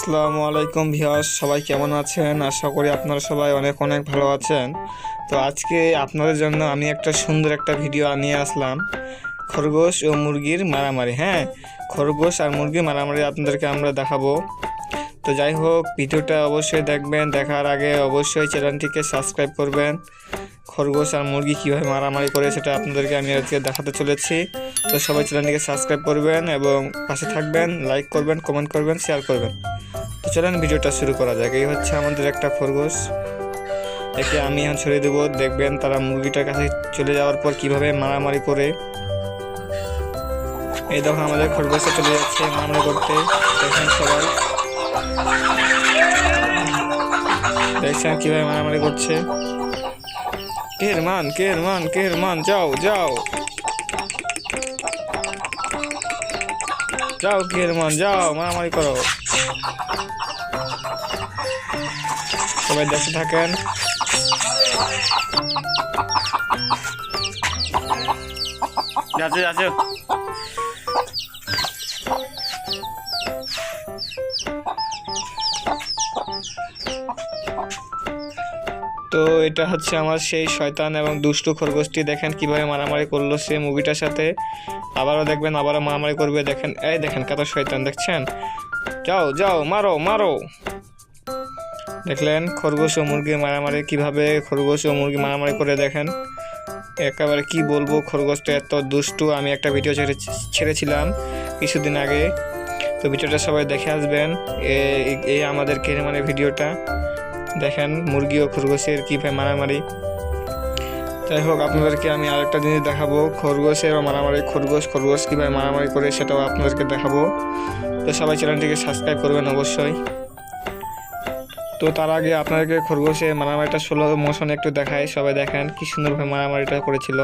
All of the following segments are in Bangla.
আসসালামু আলাইকুম ভিউয়ার্স, সবাই কেমন আছেন? আশা করি আপনারা সবাই অনেক অনেক ভালো আছেন। তো আজকে আপনাদের জন্য আমি একটা সুন্দর একটা ভিডিও নিয়ে আসলাম, খরগোশ ও মুরগির মারামারি। হ্যাঁ, খরগোশ আর মুরগির মারামারি আপনাদেরকে আমরা দেখাবো। তো যাই হোক, ভিডিওটা অবশ্যই দেখবেন। দেখার আগে অবশ্যই চ্যানেলটিকে সাবস্ক্রাইব করবেন। খরগোশ আর মুরগি কীভাবে মারামারি করে সেটা আপনাদেরকে আমি আজকে দেখাতে চলেছি। তো সবাই চ্যানেলটিকে সাবস্ক্রাইব করবেন এবং পাশে থাকবেন, লাইক করবেন, কমেন্ট করবেন, শেয়ার করবেন। তো চলেন ভিডিওটা শুরু করা যাক। এই হচ্ছে আমাদের একটা খরগোশ, একে আমি এখন ছেড়ে দেবো। দেখবেন তারা মুরগিটার কাছে চলে যাওয়ার পর কিভাবে মারামারি করে। এই দেখো আমাদের খরগোশে চলে যাচ্ছে মারামারি করতে। দেখেন সবাই, দেখছেন কিভাবে মারামারি করছে। কের মান, যাও যাও যাও, কের মান যাও, মারামারি করো। সবাই দেখতে থাকেন। যাচ্ছে তো এটা হচ্ছে আমার সেই শয়তান এবং দুষ্টু খরগোশটি। দেখেন কিভাবে মারামারি করলো সে মুভিটার সাথে। আবারও দেখবেন, আবারও মারামারি করবে। দেখেন, এই দেখেন কত শয়তান, দেখছেন? যাও যাও, মারো মারো। দেখলেন খরগোশ ও মুরগি মারামারি, কিভাবে খরগোশ ও মুরগি মারামারি করে। দেখেন একেবারে কি বলবো, খরগোশটা এত দুষ্টু। আমি একটা ভিডিও ছেড়েছিলাম কিছুদিন আগে, তো ভিডিওটা সবাই দেখে আসবেন। এই আমাদের কেরমানের ভিডিওটা দেখেন, মুরগি ও খরগোশের কীভাবে মারামারি। যাই হোক, আপনাদেরকে আমি আরেকটা জিনিস দেখাবো, খরগোশের মারামারি। খরগোশ কীভাবে মারামারি করে সেটাও আপনাদেরকে দেখাবো। তো সবাই চ্যানেলটিকে সাবস্ক্রাইব করবেন অবশ্যই। তো তার আগে আপনাদেরকে খরগোশের মারামারিটা স্লো মোশনে একটু দেখায়। সবাই দেখেন কি সুন্দরভাবে মারামারিটা করেছিল।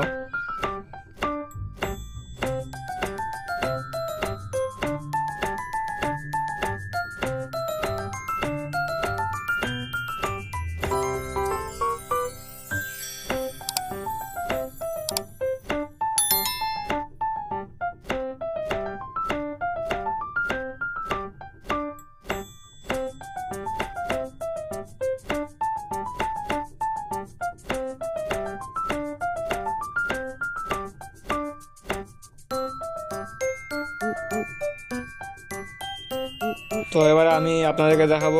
তো এবার আমি আপনাদেরকে দেখাবো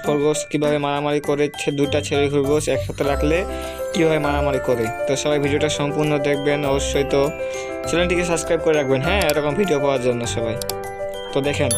খরগোশ কিভাবে মারামারি করে। দুটা ছেলে খরগোশ একসাথে রাখলে কিভাবে মারামারি করে। তো সবাই ভিডিওটা সম্পূর্ণ দেখবেন অবশ্যই। তো চ্যানেলটিকে সাবস্ক্রাইব করে রাখবেন, হ্যাঁ, এরকম ভিডিও পাওয়ার জন্য সবাই। তো দেখেন,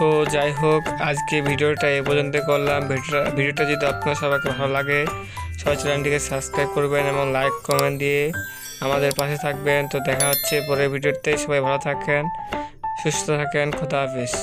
তো যাই হোক, আজকে ভিডিওটা এ পর্যন্ত করলাম। ভিডিওটা যদি আপনার সবাইকে ভালো লাগে, সবাই চ্যানেলটিকে সাবস্ক্রাইব করবেন এবং লাইক কমেন্ট দিয়ে আমাদের পাশে থাকবেন। তো দেখা হচ্ছে পরের ভিডিওতে। সবাই ভালো থাকেন, সুস্থ থাকেন, খোদা হাফেজ।